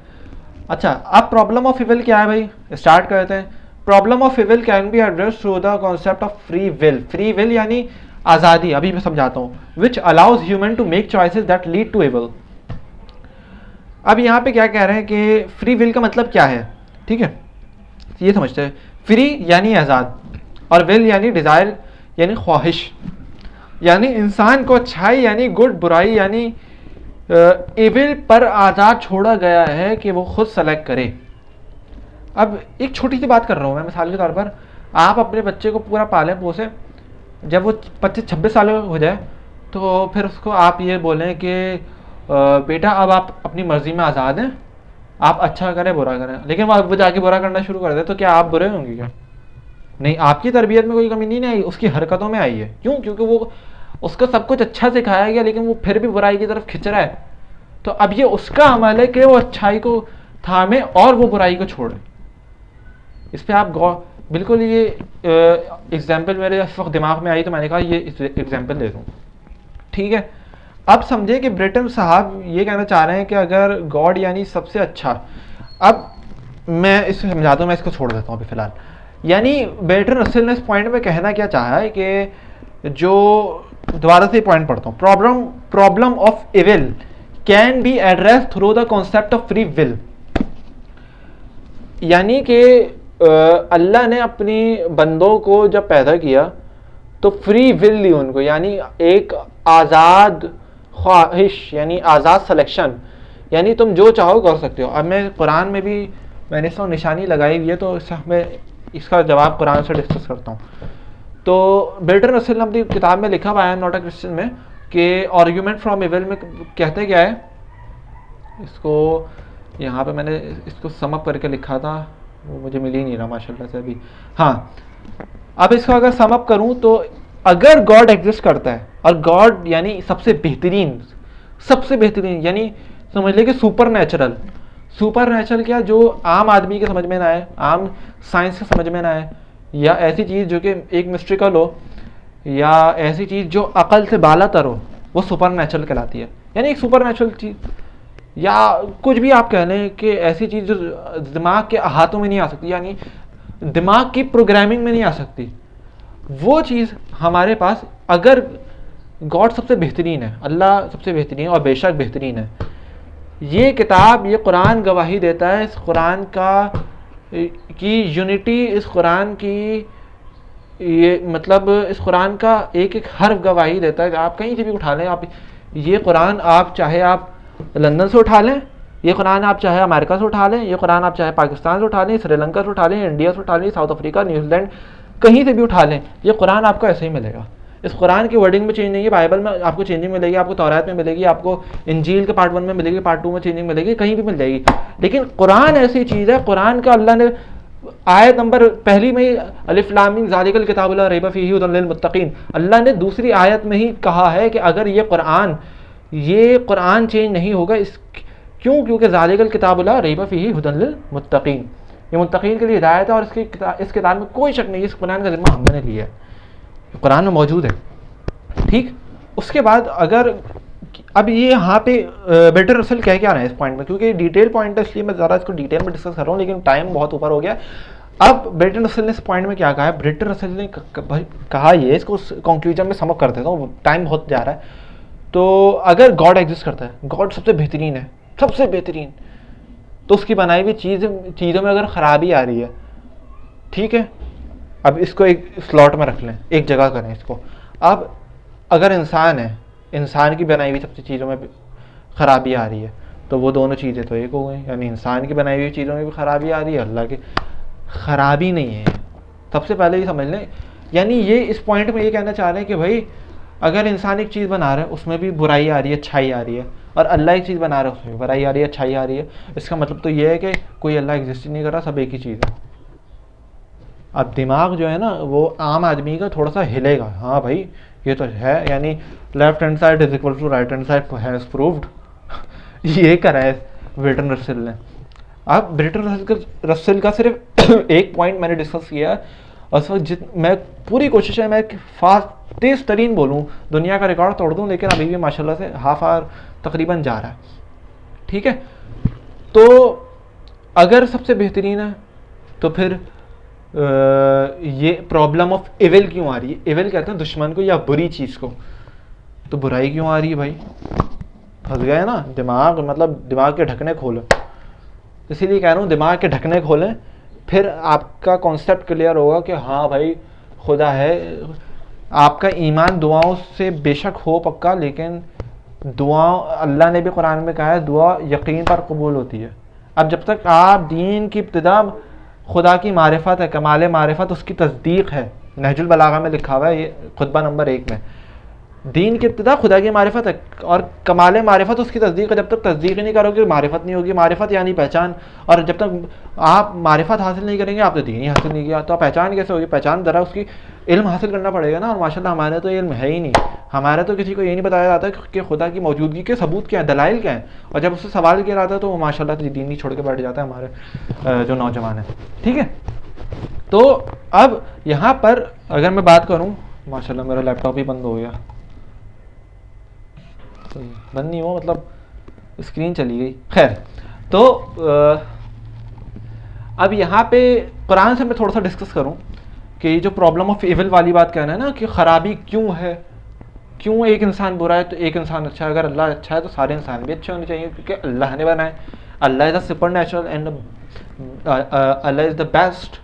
अच्छा, अब प्रॉब्लम ऑफ इविल क्या है भाई, स्टार्ट करते हैं। Problem of evil can be address through the concept of free will. Free will यानी आज़ादी, अभी मैं समझाता हूँ, which allows human to make choices that lead to evil. अब यहाँ पे क्या कह रहे हैं कि फ्री विल का मतलब क्या है, ठीक है, ये समझते हैं। फ्री यानी आज़ाद, और विल यानी डिज़ायर यानी ख्वाहिश, यानी इंसान को अच्छाई यानी गुड, बुराई यानी इविल पर आज़ाद छोड़ा गया है कि वो खुद सेलेक्ट करे। अब एक छोटी सी बात कर रहा हूँ मैं, मिसाल के तौर पर आप अपने बच्चे को पूरा पालें पोसें, जब वो 25-26 साल हो जाए तो फिर उसको आप ये बोलें कि बेटा अब आप अपनी मर्ज़ी में आज़ाद हैं, आप अच्छा करें बुरा करें, लेकिन वो जाके बुरा करना शुरू कर दे, तो क्या आप बुरे होंगे क्या? नहीं, आपकी तरबियत में कोई कमी नहीं आई, उसकी हरकतों में आई है। क्यों? क्योंकि वो उसको सब कुछ अच्छा सिखाया गया, लेकिन वो फिर भी बुराई की तरफ खिंच रहा है। तो अब ये उसका अमल है कि वो अच्छाई को थामे और वो बुराई को छोड़े। इस पर आप गौर, बिल्कुल ये एग्जाम्पल मेरे इस वक्त दिमाग में आई तो मैंने कहा ये एग्जाम्पल दे दूँ, ठीक है। अब समझे कि ब्रिटन साहब ये कहना चाह रहे हैं कि अगर गॉड यानी सबसे अच्छा, अब मैं इसको समझाता हूँ, मैं इसको छोड़ देता हूँ अभी फिलहाल। यानी बेटर रसेल ने इस पॉइंट में कहना क्या चाहा है कि जो, दोबारा से पॉइंट पढ़ता हूँ, problem of evil can be address through the concept of free will. यानी कि अल्लाह ने अपनी बंदों को जब पैदा किया तो फ्री विल दी उनको, यानी एक आज़ाद ख्वाहिश यानी आज़ाद सिलेक्शन, यानी तुम जो चाहो कर सकते हो। अब मैं कुरान में भी मैंने इसको निशानी लगाई हुई है, तो इससे हमें इसका जवाब कुरान से डिस्कस करता हूँ। तो बेल्टन रसेल ने अपनी किताब में लिखा हुआ है I am not a Christian में कि आर्ग्यूमेंट फ्रॉम एविल में कहते क्या है, इसको यहाँ पे मैंने इसको समअप करके लिखा था, वो मुझे मिल ही नहीं रहा माशाल्लाह से अभी। हाँ, अब इसको अगर समअप करूँ तो अगर गॉड एग्जिस्ट करता है, और गॉड यानी सबसे बेहतरीन यानी समझ ले कि सुपर नेचुरल क्या, जो आम आदमी के समझ में ना आए, आम साइंस के समझ में ना आए, या ऐसी चीज़ जो कि एक मिस्ट्रिकल हो, या ऐसी चीज़ जो अकल से बालातर हो, वो सुपर नेचुरल कहलाती है। यानी एक सुपर नेचुरल चीज़, या कुछ भी आप कह लें कि ऐसी चीज़ जो दिमाग के हाथों में नहीं आ सकती, यानी दिमाग की प्रोग्रामिंग में नहीं आ सकती, वो चीज़ हमारे पास, अगर गॉड सबसे बेहतरीन है, अल्लाह सबसे बेहतरीन और बेशक बेहतरीन है, ये किताब, ये कुरान गवाही देता है, इस कुरान की यूनिटी, इस कुरान की ये मतलब इस कुरान का एक एक हर्फ गवाही देता है। आप कहीं से भी उठा लें, आप ये कुरान, आप चाहे आप लंदन से उठा लें, ये कुरान आप चाहे अमेरिका से उठा लें, ये कुरान आप चाहे पाकिस्तान से उठा लें, श्रीलंका से उठा लें, इंडिया से उठा लें, साउथ अफ्रीका, न्यूजीलैंड, कहीं से भी उठा लें, ये कुरान आपको ऐसे ही मिलेगा। इस कुरान की वर्डिंग में चेंज नहीं है। बाइबल में आपको चेंजिंग मिलेगी, आपको तौरात में मिलेगी, आपको इंजील के पार्ट 1 में मिलेगी, पार्ट 2 में चेंजिंग मिलेगी, कहीं भी मिल जाएगी। लेकिन कुरान ऐसी चीज़ है, कुरान का अल्लाह ने आयत नंबर पहली में ही अलिफ लाम मीम ज़ालिकल किताबु ला रैब फीही हुदल लिल मुत्तकीन, अल्लाह ने दूसरी आयत में ही कहा है कि अगर ये कुरान चेंज नहीं होगा, क्योंकि ज़ालिकल किताबु ला रैब फीही हुदल लिल मुत्तकीन, ये मुत्तकीन के लिए हिदायत है, और इस किताब में कोई शक नहीं, इस कुरान का जिम्मा हमने लिया है, कुरान में मौजूद है। ठीक, उसके बाद अगर अब ये यहाँ पे बेल्टन रसेल कह क्या रहे हैं इस पॉइंट में, क्योंकि डिटेल पॉइंट है इसलिए मैं ज़रा इसको डिटेल में डिस्कस कर रहा हूँ, लेकिन टाइम बहुत ऊपर हो गया। अब बेल्टन रसेल ने इस पॉइंट में क्या कहा है, बेल्टन रसेल ने कहा ये, इसको कंक्लूजन में समअप कर देता हूँ, टाइम बहुत जा रहा है। तो अगर गॉड एग्जिस्ट करता है, गॉड सबसे बेहतरीन है, सबसे बेहतरीन, तो उसकी बनाई हुई चीज़ों में अगर ख़राबी आ रही है, ठीक है, अब इसको एक स्लॉट में रख लें, एक जगह करें इसको। अब अगर इंसान है, इंसान की बनाई हुई सबसे चीज़ों में ख़राबी आ रही है, तो वो दोनों चीज़ें तो एक हो गई, यानी इंसान की बनाई हुई चीज़ों में भी ख़राबी आ रही है, अल्लाह की ख़राबी नहीं है। सबसे पहले ये समझ लें, यानी ये इस पॉइंट में ये कहना चाह रहे हैं कि भाई अगर इंसान एक चीज़ बना रहा है उसमें भी बुराई आ रही है, अच्छाई आ रही है, और अल्लाह एक चीज़ बना रहा है उसमें भी बुराई आ रही है, अच्छाई आ रही है, इसका मतलब तो ये है कि कोई अल्लाह एग्जिस्ट ही नहीं कर रहा, सब एक ही चीज़ है। अब दिमाग जो है ना, वो आम आदमी का थोड़ा सा हिलेगा, हाँ भाई ये तो है, यानी left hand side is equal to right hand side has proved, ये करा है बेल्टन रसेल ने। अब बेल्टन रसेल का सिर्फ एक पॉइंट मैंने डिस्कस किया, और उस वक्त मैं पूरी कोशिश है मैं तेज़ तरीन बोलूँ, दुनिया का रिकॉर्ड तोड़ दूँ, लेकिन अभी भी माशाल्लाह से हाफ आवर तकरीबन जा रहा है। ठीक है, तो अगर सबसे बेहतरीन है तो फिर ये प्रॉब्लम ऑफ एविल क्यों आ रही है, एविल कहते हैं दुश्मन को या बुरी चीज़ को, तो बुराई क्यों आ रही है भाई, फंस गए ना, दिमाग मतलब दिमाग के ढकने खोलो, इसीलिए कह रहा हूँ दिमाग के ढकने खोलें, फिर आपका कॉन्सेप्ट क्लियर होगा कि हाँ भाई खुदा है। आपका ईमान दुआओं से बेशक हो पक्का, लेकिन दुआ अल्लाह ने भी कुरान में कहा है दुआ यकीन पर कबूल होती है। अब जब तक आप दीन की इब्तिदा खुदा की मारिफत है, कमाल मारिफत उसकी तस्दीक है, नहजुल बलागा में लिखा हुआ है, ये खुतबा नंबर 1 में, दीन की इब्तिदा खुदा की मारिफत है और कमाल मारिफत उसकी तस्दीक है। जब तक तस्दीक नहीं करोगे मारिफत नहीं होगी, मारिफत यानी पहचान, और जब तक आप मारिफत हासिल नहीं करेंगे आपने दीन ही हासिल नहीं किया, तो पहचान कैसे होगी, पहचान ज़रा उसकी इल्म हासिल करना पड़ेगा ना। और माशाल्लाह हमारे तो इल्म है ही नहीं, हमारे तो किसी को ये नहीं बताया जाता कि खुदा की मौजूदगी के सबूत क्या है, दलाइल क्या है, और जब उससे सवाल किया जाता है तो वो माशाल्लाह दीन ही छोड़ के बैठ जाता है हमारे जो नौजवान हैं। ठीक है, तो अब यहाँ पर अगर मैं बात करूँ, माशाल्लाह मेरा लैपटॉप ही बंद हो गया, बंद नहीं हुआ मतलब स्क्रीन चली गई, खैर। तो अब यहाँ पे कुरान से मैं थोड़ा सा डिस्कस करूँ कि जो प्रॉब्लम ऑफ एविल वाली बात कहना है ना, कि ख़राबी क्यों है, क्यों एक इंसान बुरा है तो एक इंसान अच्छा है, अगर अल्लाह अच्छा है तो सारे इंसान भी अच्छे होने चाहिए, क्योंकि अल्लाह ने बनाए, Allah is the supernatural and Allah is the best,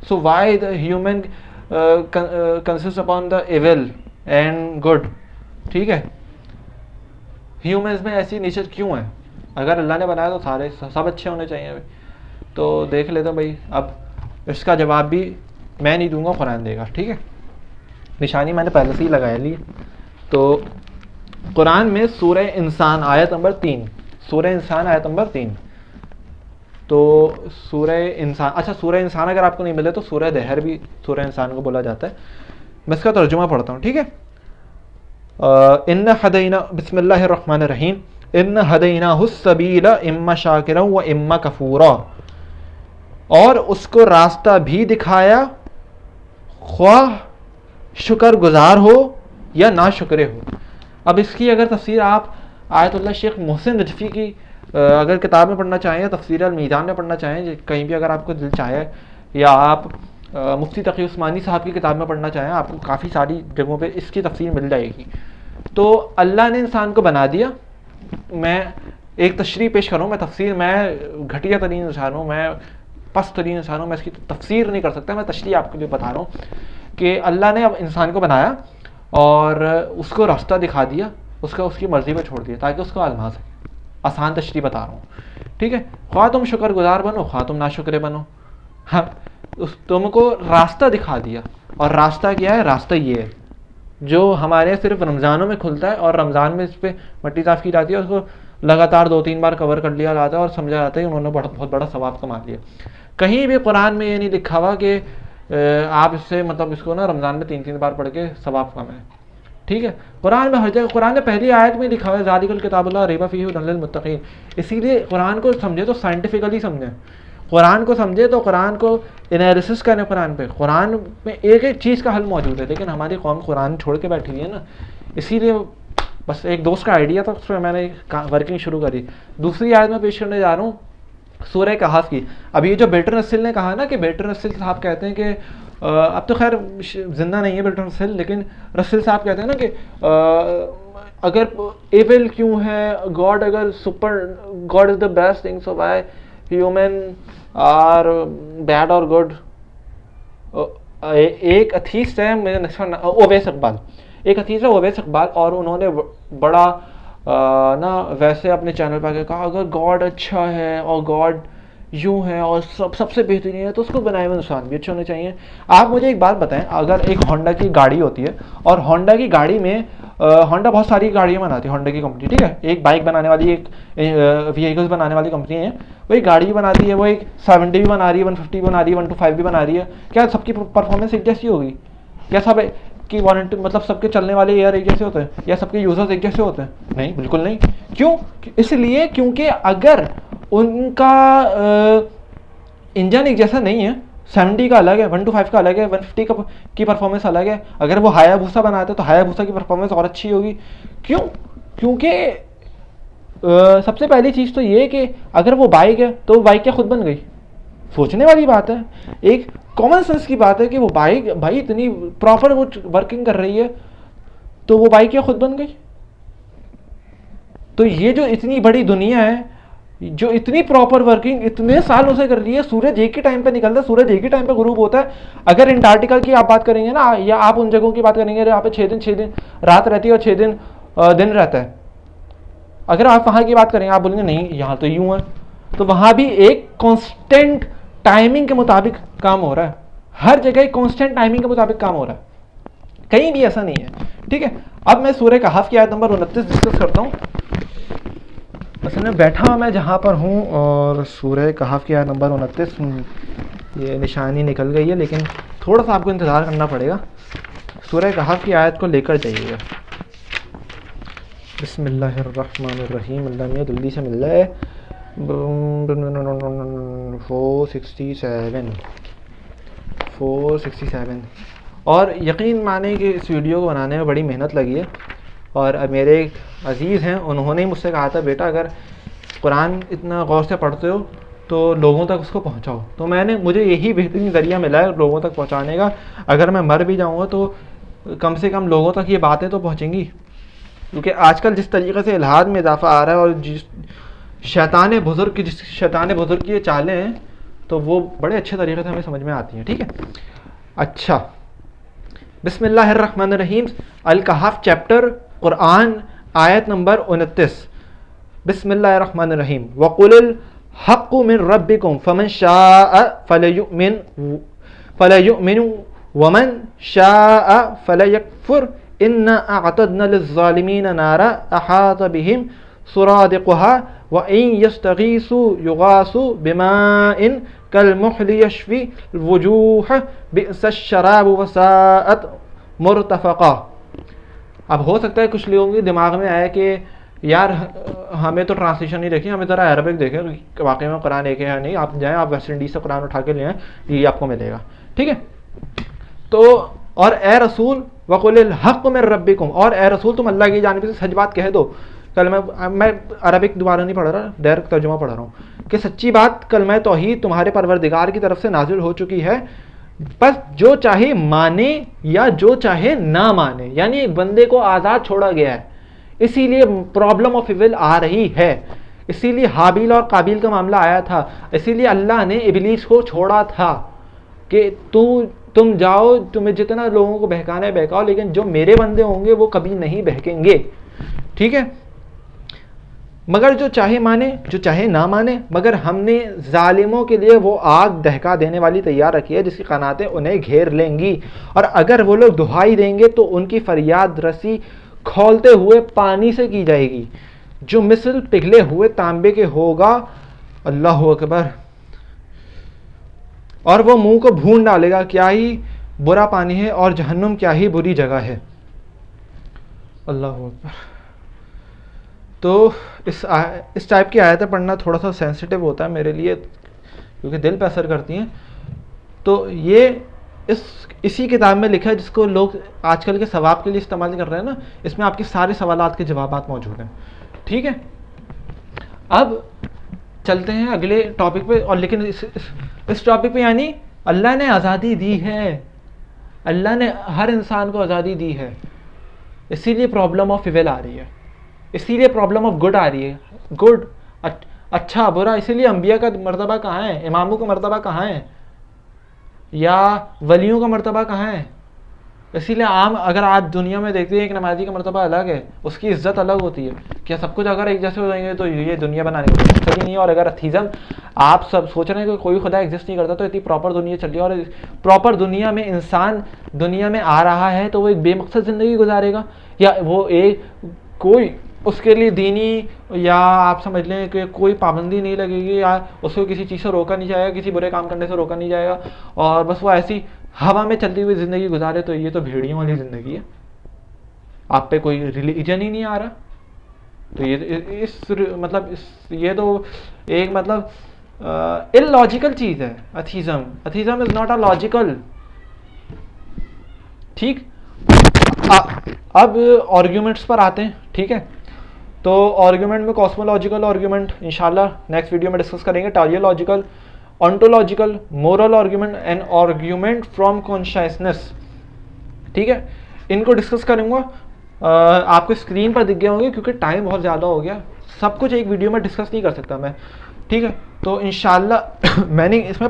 so why the human consist upon the evil and good. ठीक है, ह्यूमंस में ऐसी नेचर क्यों है, अगर अल्लाह ने बनाया तो सारे सब अच्छे होने चाहिए। तो देख लेते हैं भाई, अब इसका जवाब भी मैं नहीं दूंगा, कुरान देगा। ठीक है, निशानी मैंने पहले से ही लगाया ली। तो कुरान में सूरह इंसान आयत नंबर 3, सूरह इंसान आयत नंबर 3। तो सूरह इंसान, अच्छा सूरह इंसान अगर आपको नहीं मिले तो सूरह दहर भी सूरह इंसान को बोला जाता है। मैं इसका तर्जुमा पढ़ता हूँ। ठीक है, इन्ना हदैना, बिस्मिल्लाहिर्रहमानिर्रहीम, इन्ना हदैनाहुस सबीला इम्मा शाकिरा व इम्मा कफूरा, और उसको रास्ता भी दिखाया, ख्वाह शुक्रगुजार हो या ना शुक्रे हो। अब इसकी अगर तफसीर आप आयतुल्लाह शेख मोहसिन नजफ़ी की अगर किताब में पढ़ना चाहें या तफसीर अल मीज़ान में पढ़ना चाहें, कहीं भी अगर आपको दिल चाहे, या आप मुफ्ती तक़ी उस्मानी साहब की किताब में पढ़ना चाहें, आपको काफ़ी सारी जगहों पे इसकी तफसीर मिल जाएगी। तो अल्लाह ने इंसान को बना दिया। मैं एक तशरीह पेश करूँ, मैं तफसीर, मैं घटिया तरीन इंसान हूँ, मैं पस्त तरीन इंसान हूँ, मैं इसकी तफसीर नहीं कर सकता, मैं तशरीह आपके लिए बता रहा हूँ कि अल्लाह ने अब इंसान को बनाया और उसको रास्ता दिखा दिया, उसकी मर्ज़ी पर छोड़ दिया ताकि उसको आजमा सके। आसान तशरीह बता रहा हूँ। ठीक है, ख्वाह तुम शुक्रगुजार बनो, ख्वाह तुम नाशुक्रे बनो। हाँ, तुमको रास्ता दिखा दिया, और रास्ता क्या है? रास्ता ये है जो हमारे सिर्फ रमज़ानों में खुलता है, और रमज़ान में इस पर मट्टी साफ़ की जाती है, उसको लगातार 2-3 बार कवर कर लिया जाता है और समझा जाता है कि उन्होंने बहुत बड़ा सवाब कमा लिया। कहीं भी कुरान में ये नहीं लिखा हुआ कि आप इससे मतलब इसको ना रमज़ान में 3-3 बार पढ़ के सवाब कमाएं। ठीक है, कुरान में हर जगह, कुरान में पहली आयत में लिखा हुआ है ज़ालिकल किताबुल ला रैब फीहि हुदल लिल मुत्तकीन। इसीलिए कुरान को समझे तो साइंटिफिकली समझें, कुरान को समझे तो कुरान को एनालिसिस करें। कुरान में एक एक चीज़ का हल मौजूद है, लेकिन हमारी कौम कुरान छोड़ के बैठी हुई है ना। इसीलिए बस एक दोस्त का आइडिया था, उसमें मैंने वर्किंग शुरू करी। दूसरी आयत में पेश करने जा रहा हूँ सूरह कहफ की। अब ये जो बेटर नस्ल ने कहा ना कि बेटर नस्ल साहब कहते हैं कि अब तो खैर जिंदा नहीं है बेटर नस्ल, लेकिन रस्ल साहब कहते हैं ना कि अगर एविल क्यों है, गॉड अगर God is the best thing, so why human are bad और गुड। एक अथीस्ट है, मेरे ओवैस इकबाल, एक अथीस्ट है ओवैस इकबाल, और उन्होंने बड़ा ना वैसे अपने चैनल पर आके कहा अगर गॉड अच्छा है और गॉड यूँ है और सबसे बेहतरीन है तो उसको बनाए हुए इंसान भी अच्छे होने चाहिए। आप मुझे एक बात बताएं, अगर एक होंडा की गाड़ी होती है और होंडा की गाड़ी में होंडा बहुत सारी गाड़ियाँ बनाती है, होंडा की कंपनी, ठीक है, एक बाइक बनाने वाली, एक व्हीकल्स बनाने वाली कंपनी है, वो एक गाड़ी बनाती है, वो एक 70 भी बना रही है, 150 बना रही है, 125 भी बना रही है। क्या सबकी परफॉर्मेंस एक जैसी होगी? क्या सब की वारंटी मतलब सबके चलने वाले एयर एक जैसे होते हैं, या सबके यूजर्स एक जैसे होते हैं? नहीं, बिल्कुल नहीं। क्यों? इसलिए क्योंकि अगर उनका इंजन एक जैसा नहीं है, 70 का अलग है, 125 का अलग है, 150 की परफॉर्मेंस अलग है, अगर वो हायाबूसा बनाते तो हायाबूसा की परफॉर्मेंस और अच्छी होगी। क्यों? क्योंकि सबसे पहली चीज़ तो ये कि अगर वो बाइक है तो वो बाइक क्या खुद बन गई? सोचने वाली बात है, एक कॉमन सेंस की बात है कि वो बाइक भाई इतनी प्रॉपर वो वर्किंग कर रही है तो वो बाइक क्या खुद बन गई? तो ये जो इतनी बड़ी दुनिया है, जो इतनी प्रॉपर वर्किंग इतने सालों से कर रही है, सूरज एक ही टाइम पे निकलता है, सूरज एक ही टाइम पे गुरूब होता है। अगर अंटार्कटिका की आप बात करेंगे ना, या आप उन जगहों की बात करेंगे जहाँ पे 6 दिन रात रहती है और 6 दिन रहता है, अगर आप वहाँ की बात करेंगे, आप बोलेंगे नहीं यहाँ तो यूँ है, तो वहाँ भी एक कॉन्स्टेंट टाइमिंग के मुताबिक काम हो रहा है। हर जगह कॉन्स्टेंट टाइमिंग के मुताबिक काम हो रहा है, कहीं भी ऐसा नहीं है। ठीक है, अब मैं सूरह कहफ की आयत नंबर 29 डिस्कस करता हूँ। असल में बैठा मैं जहाँ पर हूँ और सूरह कहफ की आयत नंबर 29, ये निशानी निकल गई है, लेकिन थोड़ा सा आपको इंतज़ार करना पड़ेगा। सूरह कहफ की आयत को लेकर जाइएगा। बिस्मिल्लाहिर्रहमानिर्रहीम, अल्लाह मियां जल्दी से मिल रहा है। 467 और यकीन माने कि इस वीडियो को बनाने में बड़ी मेहनत लगी है, और अब मेरे एक अज़ीज़ हैं, उन्होंने मुझसे कहा था बेटा अगर कुरान इतना गौर से पढ़ते हो तो लोगों तक उसको पहुंचाओ। तो मुझे यही बेहतरीन ज़रिया मिला है लोगों तक पहुंचाने का। अगर मैं मर भी जाऊंगा तो कम से कम लोगों तक ये बातें तो पहुंचेंगी, क्योंकि आजकल जिस तरीके से इल्हाद में इजाफा आ रहा है और जिस शैतान बुज़ुर्ग की ये चालें हैं, तो वो बड़े अच्छे तरीके से हमें समझ में आती हैं। ठीक है, अच्छा, बिस्मिल्लाहिर्रहमानिर्रहीम, अल कहफ चैप्टर, कुरान, आयत नंबर 29। बिस्मिल्लाहिर्रहमानिर्रहीम, वक़ुल हक़्क़ु मिन रब्बिकुम फमन शाअ फलयुमिन वमन शाअ फलयकफुर इन्ना अअतदना लिज़्ज़ालिमीन नारा अहात बिहिम सुरादिक़ुहा व इन यस्तगीसु युगासु बिमाइन कलमुहलि यशफी वजूह बिअसश्शराबु वसाअत मुरतफ़क़ा। अब हो सकता है कुछ लोगों के दिमाग में आया कि यार हमें तो ट्रांसलेशन नहीं देखी, हमें ज़रा अरबिक देखें वाकई में कुरान एक है या नहीं। आप जाएँ, आप वेस्ट इंडीज़ से कुरान उठा के ले आएँ, ये आपको मिलेगा, ठीक है। तो और ए रसूल वक़ुलिल हक़्क़ु मिन रब्बिकुम, और ए रसूल तुम अल्लाह की जानिब से सच बात कह दो। मैं अरबिक दोबारा नहीं पढ़ रहा, डायरेक्ट तर्जुमा पढ़ रहा हूँ कि सच्ची बात कलमा तौहीद तुम्हारे परवरदिगार की तरफ से नाजिल हो चुकी है, बस जो चाहे माने या जो चाहे ना माने, यानी एक बंदे को आज़ाद छोड़ा गया है। इसीलिए प्रॉब्लम ऑफ इविल आ रही है, इसीलिए हाबिल और काबिल का मामला आया था, इसीलिए अल्लाह ने इबलीस को छोड़ा था कि तुम जाओ, तुम्हें जितना लोगों को बहकाना है बहकाओ, लेकिन जो मेरे बंदे होंगे वो कभी नहीं बहकेंगे, ठीक है। मगर जो चाहे माने जो चाहे ना माने, मगर हमने जालिमों के लिए वो आग दहका देने वाली तैयार रखी है जिसकी कनातें उन्हें घेर लेंगी, और अगर वो लोग दुहाई देंगे तो उनकी फरियाद रसी खौलते हुए पानी से की जाएगी जो मिसल पिघले हुए तांबे के होगा। अल्लाह अकबर। और वो मुंह को भून डालेगा, क्या ही बुरा पानी है और जहन्नुम क्या ही बुरी जगह है। अल्लाह अकबर। तो इस टाइप की आयतें पढ़ना थोड़ा सा सेंसिटिव होता है मेरे लिए, क्योंकि दिल पे असर करती हैं। तो ये इसी किताब में लिखा है जिसको लोग आजकल के सवाब के लिए इस्तेमाल कर रहे हैं ना, इसमें आपके सारे सवालात के जवाबात मौजूद हैं, ठीक है। अब चलते हैं अगले टॉपिक पे। और लेकिन इस टॉपिक पे यानी अल्लाह ने आज़ादी दी है, अल्लाह ने हर इंसान को आज़ादी दी है, इसीलिए प्रॉब्लम ऑफ इविल आ रही है, इसीलिए प्रॉब्लम ऑफ गुड आ रही है। गुड, अच्छा बुरा, इसीलिए अंबिया का मर्तबा कहाँ है, इमामों का मर्तबा कहाँ है, या वलियों का मर्तबा कहाँ है। इसीलिए आम अगर आज दुनिया में देखते हैं एक नमाजी का मर्तबा अलग है, उसकी इज्जत अलग होती है। क्या सब कुछ अगर एक जैसे हो जाएंगे तो ये दुनिया बनाने का मकसद ही नहीं है। और अगर अथीज़म आप सब सोच रहे हैं कि कोई खुदा एग्जिस्ट नहीं करता, तो इतनी प्रॉपर दुनिया चल रही है, और प्रॉपर दुनिया में इंसान दुनिया में आ रहा है तो वो एक बेमकसद ज़िंदगी गुजारेगा, या वो एक कोई उसके लिए दीनी या आप समझ लें कि कोई पाबंदी नहीं लगेगी, या उसको किसी चीज़ से रोका नहीं जाएगा, किसी बुरे काम करने से रोका नहीं जाएगा, और बस वो ऐसी हवा में चलती हुई ज़िंदगी गुजारे, तो ये तो भेड़ियों वाली ज़िंदगी है। आप पे कोई रिलीजन ही नहीं आ रहा, तो ये तो एक मतलब इलॉजिकल चीज़ है। अथीज़म इज़ नॉट अ लॉजिकल, ठीक। अब आर्ग्यूमेंट्स पर आते हैं, ठीक है। तो आर्ग्यूमेंट में कॉस्मोलॉजिकल आर्ग्यूमेंट इंशाल्लाह नेक्स्ट वीडियो में डिस्कस करेंगे, teleological, ontological, moral argument and argument from consciousness, ठीक है। इनको डिस्कस करूँगा, आपको स्क्रीन पर दिख गए होंगे क्योंकि टाइम बहुत ज़्यादा हो गया, सब कुछ एक वीडियो में डिस्कस नहीं कर सकता मैं, ठीक है। तो इंशाल्लाह मैंने इसमें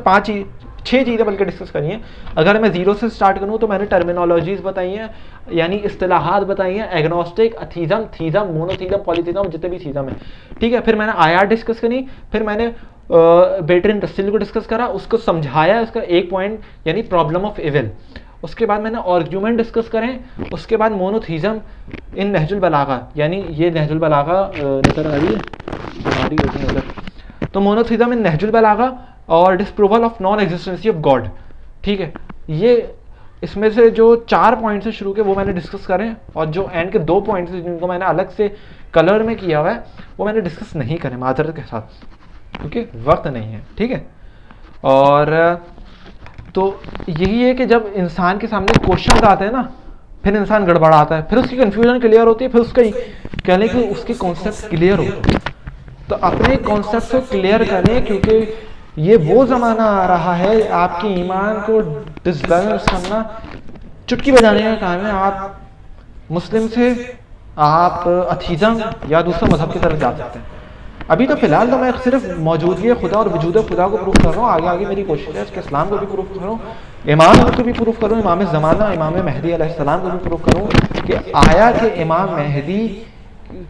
6 चीज़ें बल्कि डिस्कस करी हैं। अगर मैं ज़ीरो से स्टार्ट करूँ तो मैंने टर्मिनोलॉजीज़ बताई हैं, यानी इस्तिलाहात बताई हैं, एग्नोस्टिक, अथीज़म, थीज़म, मोनोथीज़म, पॉलीथीज़म, जितने भी थीज़म है, ठीक है। फिर मैंने आयात डिस्कस करी, फिर मैंने बेटरिन रस्सिल को डिस्कस करा, उसको समझाया, उसका एक पॉइंट यानी प्रॉब्लम ऑफ इविल। उसके बाद मैंने आर्ग्यूमेंट डिस्कस करें, उसके बाद मोनोथीज़म इन नहजुल बलागा, यानी ये नहजुल बलागा नज़र आ रही है, तो मोनोथीज़म इन नहजुल बलागा और डिस्प्रूवल ऑफ नॉन एग्जिस्टेंसी ऑफ गॉड, ठीक है। ये इसमें से जो 4 पॉइंट्स से शुरू के वो मैंने डिस्कस करें, और जो एंड के 2 पॉइंट्स जिनको मैंने अलग से कलर में किया हुआ है वो मैंने डिस्कस नहीं करें माजरत के साथ, क्योंकि वक्त नहीं है, ठीक है। और तो यही है कि जब इंसान के सामने क्वेश्चन आते हैं ना, फिर इंसान गड़बड़ाता है, फिर उसकी कन्फ्यूजन क्लियर होती है, फिर उसका कहने कि उसके कॉन्सेप्ट क्लियर होते हैं। तो अपने कॉन्सेप्ट को क्लियर करें, क्योंकि ये वो ज़माना आ रहा है आपके ईमान को डिसबैलेंस करना चुटकी बजाने का काम है। आप मुस्लिम से आप अथीज़म या दूसरा मजहब की तरफ जा सकते हैं। अभी तो फ़िलहाल तो मैं सिर्फ मौजूदगी खुदा और वजूद खुदा को प्रूफ कर रहा हूँ, आगे आगे मेरी कोशिश है कि इस्लाम को भी प्रूफ करूँ, इमाम को भी प्रूफ करूँ, इमाम ज़माना इमाम महदी अलैहिस्सलाम को भी प्रूफ करूँ कि आया कि इमाम महदी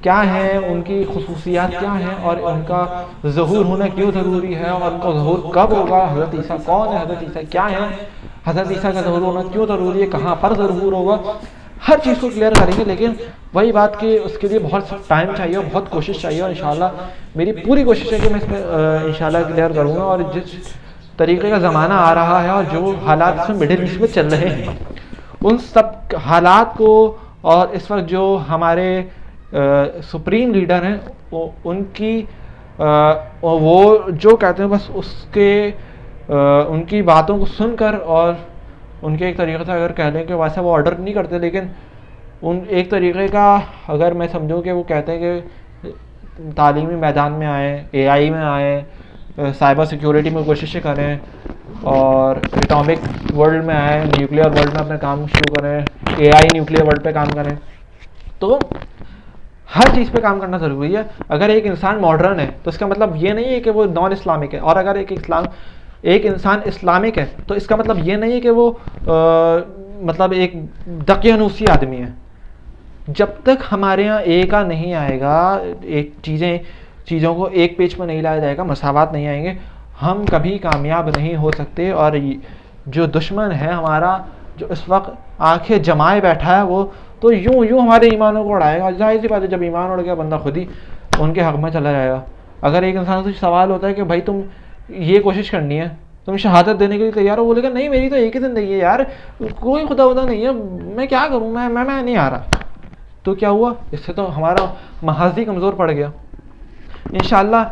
क्या हैं, उनकी खुसूसियात क्या हैं, और उनका ज़हूर होना क्यों ज़रूरी है, और उनका ज़हूर कब होगा, हज़रत ईसा कौन है, हज़रत ईसा क्या है, हज़रत ईसा का ज़हूर होना क्यों ज़रूरी है, कहाँ पर ज़हूर होगा, हर चीज़ को क्लियर करेंगे। लेकिन वही बात कि उसके लिए बहुत टाइम चाहिए और बहुत कोशिश चाहिए, और इंशाल्लाह मेरी पूरी कोशिश है कि मैं इसमें इंशाल्लाह क्लियर करूँगा। और जिस तरीके का ज़माना आ रहा है और जो हालात इसमें मिडिल ईस्ट में चल रहे हैं, उन सब हालात को, और इस वक्त जो हमारे सुप्रीम लीडर हैं उनकी वो जो कहते हैं बस उसके उनकी बातों को सुनकर, और उनके एक तरीक़े से अगर कह लें कि वैसा वो ऑर्डर नहीं करते, लेकिन उन एक तरीक़े का अगर मैं समझूँ कि वो कहते हैं कि तालीमी मैदान में आएँ, एआई में आएँ, साइबर सिक्योरिटी में कोशिशें करें, और एटॉमिक वर्ल्ड में आए, न्यूक्लियर वर्ल्ड में अपने काम शुरू करें, एआई न्यूक्लियर वर्ल्ड पे काम करें, तो हर चीज़ पे काम करना ज़रूरी है। अगर एक इंसान मॉडर्न है तो इसका मतलब ये नहीं है कि वो नॉन इस्लामिक है, और अगर एक इंसान इस्लामिक है तो इसका मतलब ये नहीं है कि वो मतलब एक दकियानूसी आदमी है। जब तक हमारे यहाँ ए का नहीं आएगा, एक चीज़ों को एक पेज पर नहीं लाया जाएगा, मसावात नहीं आएंगे, हम कभी कामयाब नहीं हो सकते। और जो दुश्मन है हमारा, जो इस वक्त आंखें जमाए बैठा है, वो तो यूं हमारे ईमानों को उड़ाएगा। जाहिर सी बात है, जब ईमान उड़ गया बंदा खुद ही उनके हक़ में चला जाएगा। अगर एक इंसान से सवाल होता है कि भाई तुम ये कोशिश करनी है, तुम शहादत देने के लिए तैयार हो, बोलेगा नहीं मेरी तो एक ही ज़िंदगी है यार, कोई खुदा नहीं है, मैं क्या करूँ, मैं नहीं आ रहा। तो क्या हुआ, इससे तो हमारा महाजी कमज़ोर पड़ गया। इंशाअल्लाह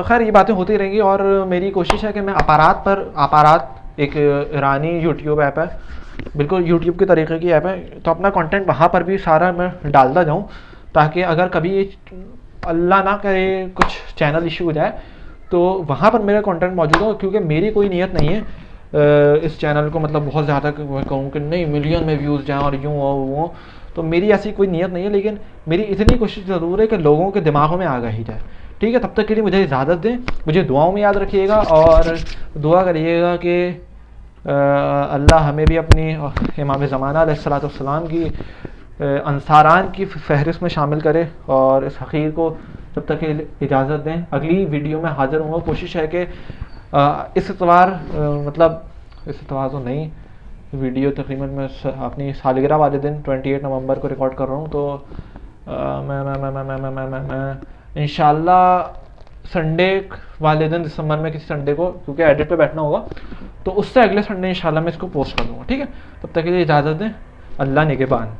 खैर ये बातें होती रहेंगी, और मेरी कोशिश है कि मैं अपारात एक ईरानी यूट्यूब ऐप है, बिल्कुल यूट्यूब के तरीके की ऐप है, तो अपना कंटेंट वहाँ पर भी सारा मैं डालता जाऊँ, ताकि अगर कभी अल्लाह ना करे कुछ चैनल इशू हो जाए तो वहाँ पर मेरा कंटेंट मौजूद हो। क्योंकि मेरी कोई नीयत नहीं है इस चैनल को मतलब बहुत ज़्यादा कहूँ कि नहीं मिलियन में व्यूज़ जाएँ और यूँ हो वो, तो मेरी ऐसी कोई नीयत नहीं है। लेकिन मेरी इतनी कोशिश ज़रूर है कि लोगों के दिमागों में आ ही जाए। ठीक है, तब तक के लिए मुझे इजाज़त दें, मुझे दुआओं में याद रखिएगा, और दुआ करिएगा कि अल्लाह हमें भी अपनी इमाम ज़माना अलैहिस्सलाम की अंसारान की फ़हरिस्त में शामिल करे, और इस हक़ीर को तब तक के इजाज़त दें। अगली वीडियो में हाज़िर होऊंगा। कोशिश है कि इस इतवार मतलब इस इतवार तो नहीं, वीडियो तकरीबन मैं अपनी सालगिरह वाले दिन 28 नवंबर को रिकॉर्ड कर रहा हूँ, तो मैं इंशाल्लाह संडे वाले दिन दिसंबर में किसी संडे को, क्योंकि एडिट पे बैठना होगा, तो उससे अगले संडे इंशाल्लाह मैं इसको पोस्ट कर दूँगा। ठीक है, तब तक के लिए इजाज़त दें। अल्लाह निगहबान।